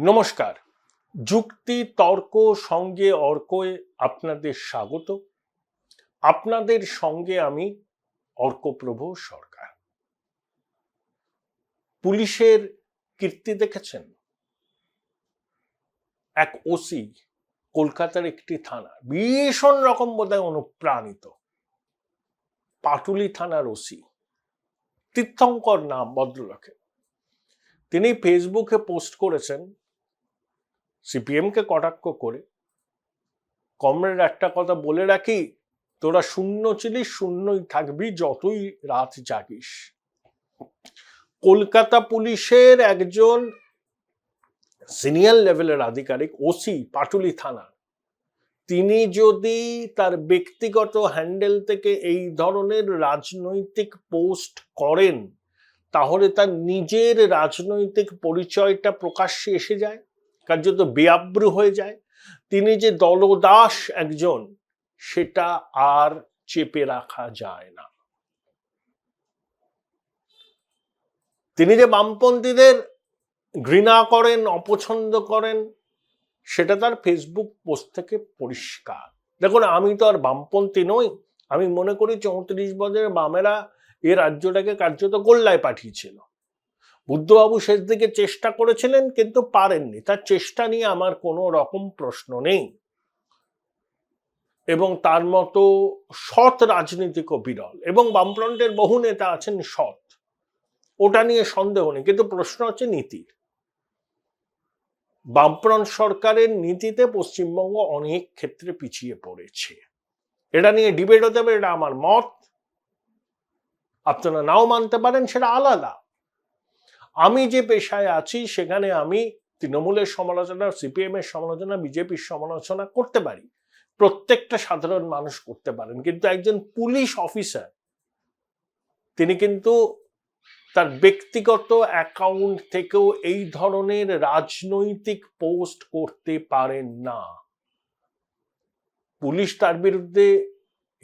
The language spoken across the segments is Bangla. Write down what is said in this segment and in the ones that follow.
নমস্কার। যুক্তি তর্ক সঙ্গে অর্কয়ে আপনাদের স্বাগত। আপনাদের সঙ্গে আমি অর্কপ্রভ সরকার। পুলিশের কীর্তি দেখেছেন? এক ওসি কলকাতার একটি থানা, ভীষণ রকম বোধহয় অনুপ্রাণিত, পাটুলি থানার ওসি, তীর্থঙ্কর নাম ভদ্রলোকের। তিনি ফেসবুকে পোস্ট করেছেন সিপিএম কে কটাক্ষ করে, কমরেড একটা কথা বলে রাখি, তোরা শূন্য ছিলিস, শূন্যই থাকবি যতই রাত জাগিস। কলকাতা পুলিশের একজন সিনিয়র লেভেলের আধিকারিক, ওসি পাটুলি থানা, তিনি যদি তার ব্যক্তিগত হ্যান্ডেল থেকে এই ধরনের রাজনৈতিক পোস্ট করেন, তাহলে তার নিজের রাজনৈতিক পরিচয়টা প্রকাশ্যে এসে যায়, কার্যত বেআব্রু হয়ে যায়। তিনি যে দলদাস একজন, সেটা আর চেপে রাখা যায় না। তিনি যে বামপন্থীদের ঘৃণা করেন, অপছন্দ করেন, সেটা তার ফেসবুক পোস্ট থেকে পরিষ্কার। দেখুন, আমি তো আর বামপন্থী নই। আমি মনে করি 34 বছরের বামেরা এ রাজ্যটাকে কার্যত গোল্লায় পাঠিয়েছিল। বুদ্ধবাবু শেষ দিকে চেষ্টা করেছিলেন, কিন্তু পারেননি। তার চেষ্টা নিয়ে আমার কোনো রকম প্রশ্ন নেই, এবং তার মতো সৎ রাজনীতিকও বিরল, এবং বামফ্রন্টের বহু নেতা আছেন সৎ, ওটা নিয়ে সন্দেহ নেই। কিন্তু প্রশ্ন হচ্ছে নীতির। বামফ্রন্ট সরকারের নীতিতে পশ্চিমবঙ্গ অনেক ক্ষেত্রে পিছিয়ে পড়েছে। এটা নিয়ে ডিবেট হতে হবে, এটা আমার মত, আপনারা নাও মানতে পারেন, সেটা আলাদা। আমি যে পেশায় আছি সেখানে আমি তৃণমূলের সমালোচনা, সিপিএম এর সমালোচনা, বিজেপির সমালোচনা করতে পারি, প্রত্যেকটা সাধারণ মানুষ করতে পারেন। কিন্তু একজন পুলিশ অফিসার, তিনি কিন্তু তার ব্যক্তিগত অ্যাকাউন্ট থেকেও এই ধরনের রাজনৈতিক পোস্ট করতে পারেন না। পুলিশ তার বিরুদ্ধে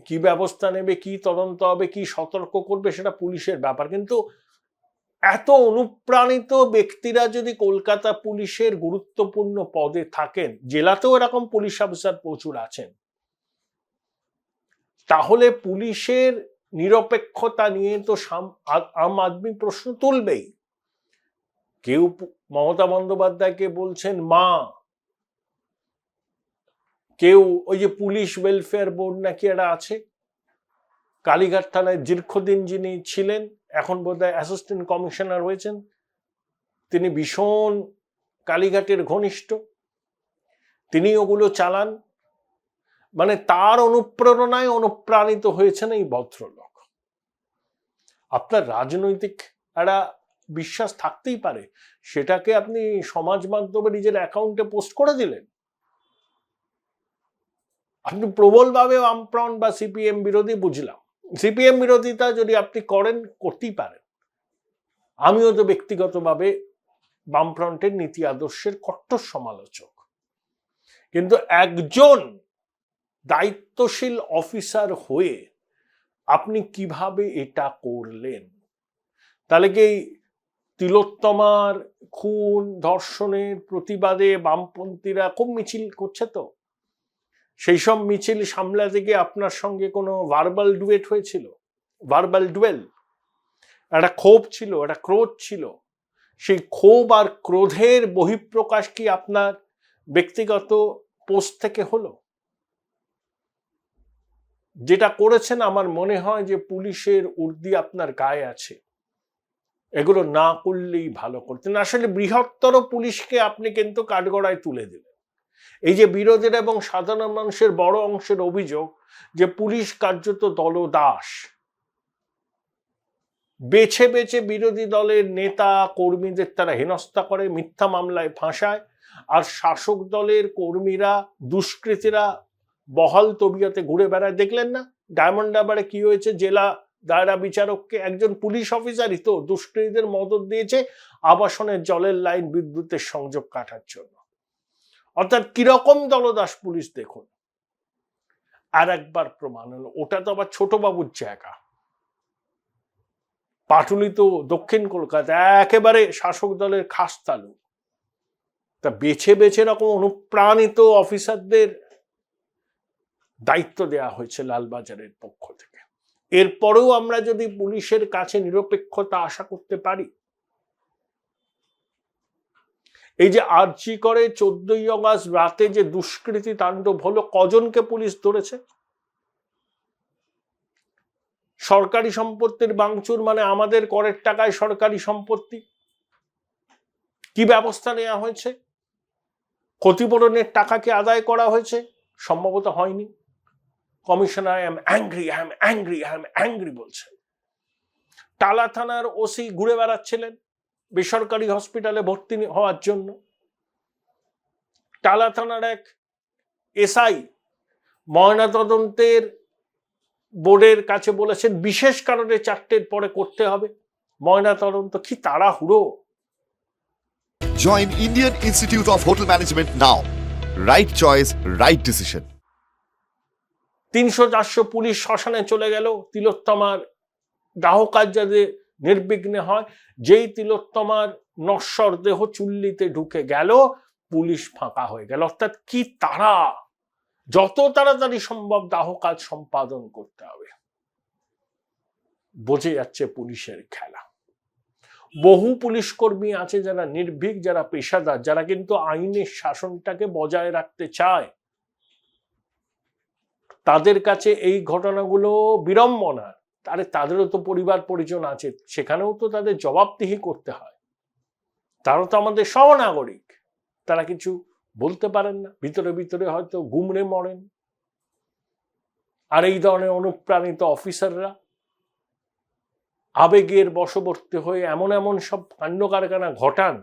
কি ব্যবস্থা নেবে, কি তদন্ত হবে, কি সতর্ক করবে, সেটা পুলিশের ব্যাপার। কিন্তু এত অনুপ্রাণিত ব্যক্তিরা যদি কলকাতা পুলিশের গুরুত্বপূর্ণ পদে থাকেন, জেলাতেও এরকম পুলিশ অফিসার প্রচুর আছেন, তাহলে পুলিশের নিরপেক্ষতা নিয়ে তো আম আদমি প্রশ্ন তুলবেই। কেউ মমতা বন্দ্যোপাধ্যায়কে বলছেন মা, কেউ ওই যে পুলিশ ওয়েলফেয়ার বোর্ড নাকি একটা আছে, কালীঘাট থানায় দীর্ঘদিন যিনি ছিলেন, এখন বোধহয় অ্যাসিস্ট্যান্ট কমিশনার হয়েছেন, তিনি ভীষণ কালীঘাটের ঘনিষ্ঠ, তিনি ওগুলো চালান। মানে তার অনুপ্রেরণায় অনুপ্রাণিত হয়েছেন এই ভদ্রলোক। আপনার রাজনৈতিক একটা বিশ্বাস থাকতেই পারে, সেটাকে আপনি সমাজ মাধ্যমে নিজের অ্যাকাউন্টে পোস্ট করে দিলেন। আপনি প্রবলভাবে বামফ্রন্ট বা সিপিএম বিরোধী, বুঝলাম, সিপিএম বিরোধিতা যদি আপনি করেন, করতেই পারেন। আমিও তো ব্যক্তিগতভাবে বামফ্রন্টের নীতি আদর্শের কট্টর সমালোচক। কিন্তু একজন দায়িত্বশীল অফিসার হয়ে আপনি কিভাবে এটা করলেন? তাহলে কি তিলোত্তমার খুন ধর্ষণের প্রতিবাদে বামপন্থীরা খুব মিছিল করছে? তো সেই সব মিছিল সামলাতে গিয়ে আপনার সঙ্গে কোনো ভার্বাল ডুয়েট হয়েছিল? ভার্বাল ডুয়েল, একটা ক্ষোভ ছিল, একটা ক্রোধ ছিল, সেই ক্ষোভ আর ক্রোধের বহিঃপ্রকাশ কি আপনার ব্যক্তিগত পোস্ট থেকে হলো? যেটা করেছেন, আমার মনে হয় যে পুলিশের উর্দি আপনার গায়ে আছে, এগুলো না করলেই ভালো করতেন। আসলে বৃহত্তর পুলিশকে আপনি কিন্তু কাঠগড়ায় তুলে দিলেন। এই যে বিরোধীরা এবং সাধারণ মানুষের বড় অংশের অভিযোগ যে পুলিশ কার্যত দলদাস, বেছে বেছে বিরোধী দলের নেতা কর্মীদের তারা হেনস্থা করে, মিথ্যা মামলায় ফাঁসায়, আর শাসক দলের কর্মীরা, দুষ্কৃতীরা বহাল তবিয়তে ঘুরে বেড়ায়। দেখলেন না ডায়মন্ড হারবারে কি হয়েছে? জেলা দায়রা বিচারককে একজন পুলিশ অফিসারই তো দুষ্কৃতীদের মদত দিয়েছে আবাসনের জলের লাইন, বিদ্যুতের সংযোগ কাটার জন্য। অর্থাৎ কিরকম দলদাস পুলিশ দেখুন। আর একবার প্রমাণ হলো, ওটা তো আবার ছোট বাবুর জায়গা। পাটুলি তো দক্ষিণ কলকাতা, একেবারে শাসক দলের খাস তালু। তা বেছে বেছে এরকম অনুপ্রাণিত অফিসারদের দায়িত্ব দেওয়া হয়েছে লালবাজারের পক্ষ থেকে। এরপরেও আমরা যদি পুলিশের কাছে নিরপেক্ষতা আশা করতে পারি, এই যে আরজি করে 14ই অগাস্ট রাতে যে দুষ্কৃতী তাণ্ডব হলো, কজনকে পুলিশ ধরেছে? সরকারি সম্পত্তির ভাঙচুর মানে আমাদের করের টাকায় সরকারি সম্পত্তি, কি ব্যবস্থা নেওয়া হয়েছে? ক্ষতিপূরণের টাকা কি আদায় করা হয়েছে? সম্ভবত হয়নি। কমিশনার আই এম অ্যাংরি বলছে। টালা থানার ওসি ঘুরে বেড়াচ্ছিলেন বেসরকারি হসপিটালে ভর্তি হওয়ার জন্য। টালা থানার এক এসআই ময়নাতদন্তের বোর্ডের কাছে বলেছেন বিশেষ কারণে 4টের পরে করতে হবে ময়নাতদন্ত। কি তাড়াহুড়ো! Join Indian Institute of Hotel Management now. Right choice, right decision. 300-400 police শ্মশানে চলে গেল তিলোত্তমার দাহ কাজ যাতে নির্বিঘ্নে হয়। যেই তিলোত্তমার নশ্বর দেহ চুল্লিতে ঢুকে গেল, পুলিশ ফাঁকা হয়ে গেল। অর্থাৎ কি তারা, যত তাড়াতাড়ি সম্ভব দাহ কাজ সম্পাদন করতে হবে। বোঝে যাচ্ছে পুলিশের খেলা। বহু পুলিশ কর্মী আছে যারা নির্ভীক, যারা পেশাদার, যারা কিন্তু আইনের শাসনটাকে বজায় রাখতে চায়। তাদের কাছে এই ঘটনাগুলো বিড়ম্বনা। তাদেরও তো পরিবার পরিজন আছে, সেখানেও তো তাদের জবাবদিহি করতে হয়। তারা তো আমাদের সহনাগরিক, তারা কিছু বলতে পারেন না, ভিতরে ভিতরে হয়তো গুমড়ে মরেন। আর এই ধরনের অনুপ্রাণিত অফিসাররা আবেগের বশবর্তী হয়ে এমন এমন সব কাণ্ড কারখানা ঘটান,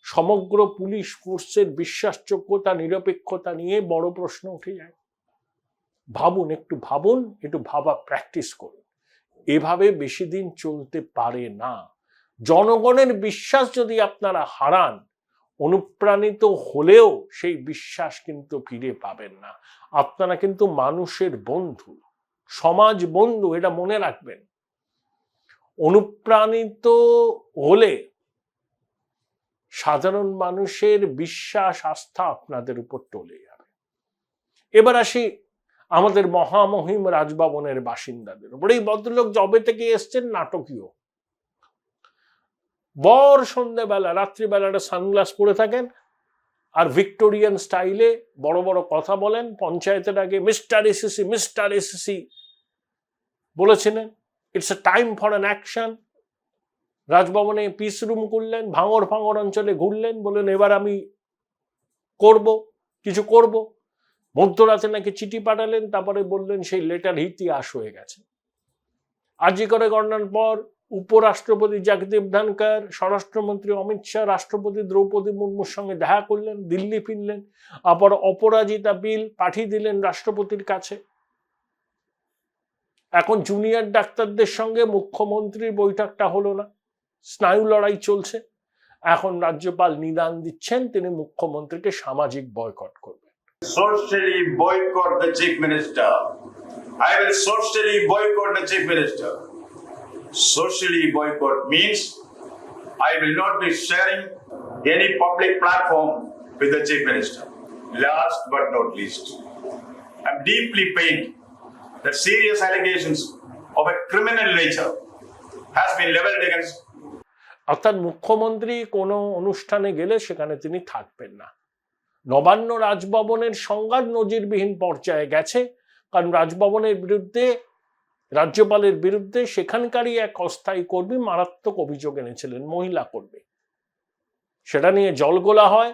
সমগ্র পুলিশ ফোর্সের বিশ্বাসযোগ্যতা নিরপেক্ষতা নিয়ে বড় প্রশ্ন উঠে যায়। ভাবুন, একটু ভাবুন, একটু ভাবা প্র্যাকটিস করুন। এভাবে বেশি দিন চলতে পারে না। জনগণের বিশ্বাস যদি আপনারা হারান, অনুপ্রাণিত হলেও সেই বিশ্বাস কিন্তু ফিরে পাবেন না। আপনারা কিন্তু মানুষের বন্ধু, সমাজ বন্ধু, এটা মনে রাখবেন। অনুপ্রাণিত হলে সাধারণ মানুষের বিশ্বাস আস্থা আপনাদের উপর টলে যাবে। এবার আসি আমাদের মহামহিম রাজভবনের বাসিন্দাদের উপর। এই ভদ্রলোক জবে থেকে এসছেন নাটকীয়। বর সন্ধ্যেবেলা রাত্রিবেলাটা সানগ্লাস পরে থাকেন আর ভিক্টোরিয়ান স্টাইলে বড় বড় কথা বলেন। পঞ্চায়েতের আগে মিস্টার এসএসসি বলেছিলেন, it's a time for an action. রাজভবনে পিস রুম করলেন, ভাঙর অঞ্চলে ঘুরলেন, বললেন এবার আমি কিছু করব। মধ্যরাতে নাকি চিঠি পাঠালেন, তারপরে বললেন সেই লেটার ইতিহাস হয়ে গেছে। আরজি করে গণনার পর উপরাষ্ট্রপতি জগদীপ ধনকর, স্বরাষ্ট্রমন্ত্রী অমিত শাহ, রাষ্ট্রপতি দ্রৌপদী মুর্মুর সঙ্গে দেখা করলেন, দিল্লি ফিরলেন, আবার অপরাজিতা বিল পাঠিয়ে দিলেন রাষ্ট্রপতির কাছে। এখন জুনিয়র ডাক্তারদের সঙ্গে মুখ্যমন্ত্রীর বৈঠকটা হলো না, স্নায়ু লড়াই চলছে। এখন রাজ্যপাল নিদান দিচ্ছেন তিনি মুখ্যমন্ত্রীকে সামাজিক বয়কট করবেন। Socially boycott the chief minister. I will socially boycott the chief minister. Socially boycott means I will not be sharing any public platform with the chief minister. Last but not least, I'm deeply pained that serious allegations of a criminal nature has been leveled against. অর্থাৎ মুখ্যমন্ত্রী কোনো অনুষ্ঠানে গেলে সেখানে তিনি থাকবেন না। নবান্ন রাজভবনের সংঘাত নজিরবিহীন পর্যায়ে গেছে, কারণ রাজভবনের বিরুদ্ধে, রাজ্যপালের বিরুদ্ধে সেখানকারই এক অস্থায়ী কর্মী মারাত্মক অভিযোগ এনেছিলেন, মহিলা কর্মী। সেটা নিয়ে জলগোলা হয়।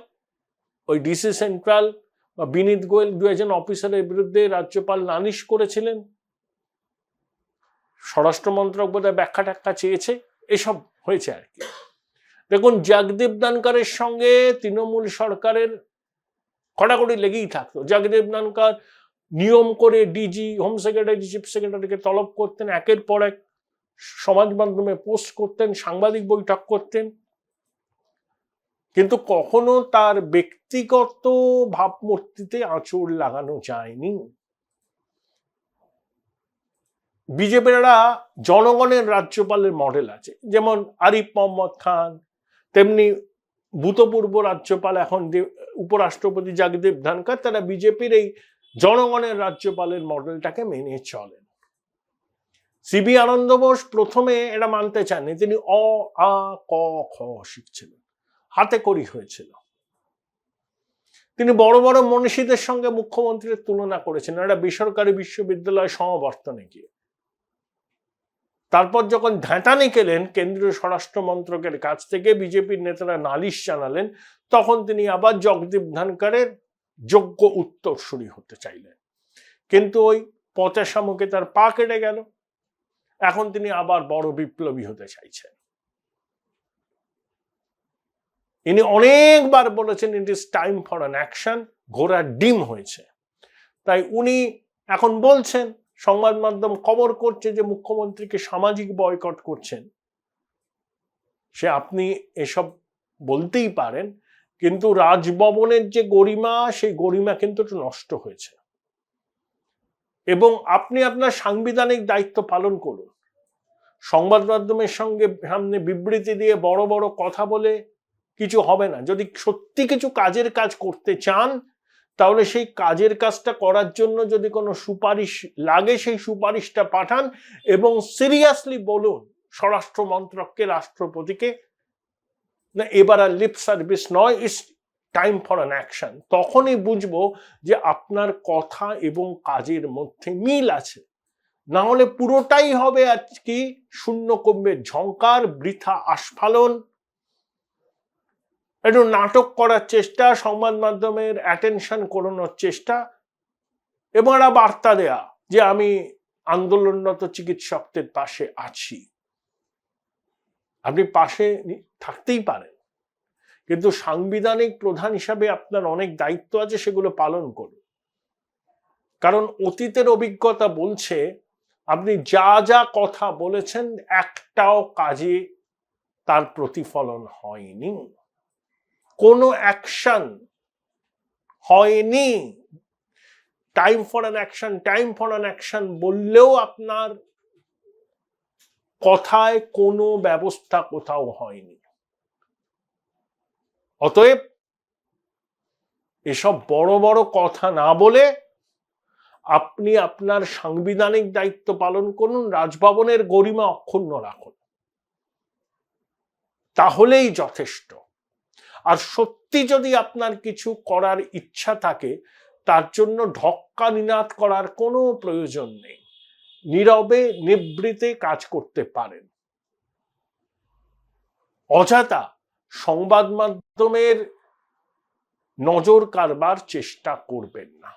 ওই ডিসি সেন্ট্রাল বা বিনীত গোয়েল 2 অফিসারের বিরুদ্ধে রাজ্যপাল নালিশ করেছিলেন। স্বরাষ্ট্র মন্ত্রক বোধহয় ব্যাখ্যা ট্যাখ্যা চেয়েছে, এসব হয়েছে আর কি। দেখুন, জগদীপ ধনকরের সঙ্গে তৃণমূল সরকারের কড়াকড়ি লেগেই থাকতো। জগদীপ ধনকর নিয়ম করে ডিজি, হোম সেক্রেটারি, চিফ সেক্রেটারিকে তলব করতেন, একের পর এক সমাজ মাধ্যমে পোস্ট করতেন, সাংবাদিক বৈঠক করতেন, কিন্তু কখনো তার ব্যক্তিগত ভাবমূর্তিতে আঁচড় লাগানো যায়নি। বিজেপির জনগণের রাজ্যপালের মডেল আছে, যেমন আরিফ মোহাম্মদ খান, তেমনি ভূতপূর্ব রাজ্যপাল এখন উপরাষ্ট্রপতি জগদীপ ধনখড়, তারা বিজেপির এই জনগণের রাজ্যপালের মডেলটাকে মেনে চলেন। সিবি আনন্দ বোস প্রথমে এটা মানতে চাননি, তিনি অ আ ক খ শিখছিলেন, হাতে করি হয়েছিল। তিনি বড় বড় মনীষীদের সঙ্গে মুখ্যমন্ত্রীর তুলনা করেছেন একটা বেসরকারি বিশ্ববিদ্যালয় সমাবর্তনে গিয়ে। তারপর যখন ঢাঁটানি খেলেন কেন্দ্রীয় স্বরাষ্ট্র মন্ত্রকের কাছ থেকে, বিজেপির নেতারা নালিশ জানালেন, তখন তিনি আবার জগদীপ ধনখড়ের যোগ্য উত্তরসূরি হতে চাইলেন। কিন্তু ওই পচা মুখে তার পা কেটে গেল। এখন তিনি আবার বড় বিপ্লবী হতে চাইছেন। ইনি অনেকবার বলেছেন it is time for an action, ঘোড়ার ডিম হয়েছে। তাই উনি এখন বলছেন, সংবাদ মাধ্যম খবর করছে যে মুখ্যমন্ত্রীকে সামাজিক বয়কট করছেন। সে আপনি এসব বলতেই পারেন, কিন্তু রাজভবনের যে গরিমা, সেই গরিমা কিন্তু একটু নষ্ট হয়েছে। এবং আপনি আপনার সাংবিধানিক দায়িত্ব পালন করুন। সংবাদ মাধ্যমের সঙ্গে সামনে বিবৃতি দিয়ে বড় বড় কথা বলে কিছু হবে না। যদি সত্যি কিছু কাজের কাজ করতে চান, তাহলে সেই কাজের কাজটা করার জন্য যদি কোনো সুপারিশ লাগে, সেই সুপারিশটা পাঠান এবং সিরিয়াসলি বলুন স্বরাষ্ট্র মন্ত্রককে, রাষ্ট্রপতিকে, না এবার আর লিপ সার্ভিস নয়, it's time for an action. তখনই বুঝবো যে আপনার কথা এবং কাজের মধ্যে মিল আছে। না হলে পুরোটাই হবে আজকে শূন্য কমবের ঝংকার, বৃথা আস্ফালন, একটু নাটক করার চেষ্টা, সংবাদ মাধ্যমের অ্যাটেনশন করানোর চেষ্টা, এবং একটা বার্তা দেয়া যে আমি আন্দোলনরত চিকিৎসকদের পাশে আছি। আপনি পাশে থাকতেই পারেন, কিন্তু সাংবিধানিক প্রধান হিসাবে আপনার অনেক দায়িত্ব আছে, সেগুলো পালন করুন। কারণ অতীতের অভিজ্ঞতা বলছে আপনি যা যা কথা বলেছেন একটাও কাজে তার প্রতিফলন হয়নি, কোনো অ্যাকশন হয়নি। Time for an action, time for an action বললেও আপনার কথায় কোনো ব্যবস্থা কোথাও হয়নি। অতএব এসব বড় বড় কথা না বলে আপনি আপনার সাংবিধানিক দায়িত্ব পালন করুন, রাজভবনের গরিমা অক্ষুণ্ণ রাখুন, তাহলেই যথেষ্ট। আর সত্যি যদি আপনার কিছু করার ইচ্ছা থাকে, তার জন্য ঢক্কা নিনাদ করার কোনো প্রয়োজন নেই, নীরবে নিভৃতে কাজ করতে পারেন। অযথা সংবাদ মাধ্যমের নজর কাড়বার চেষ্টা করবেন না।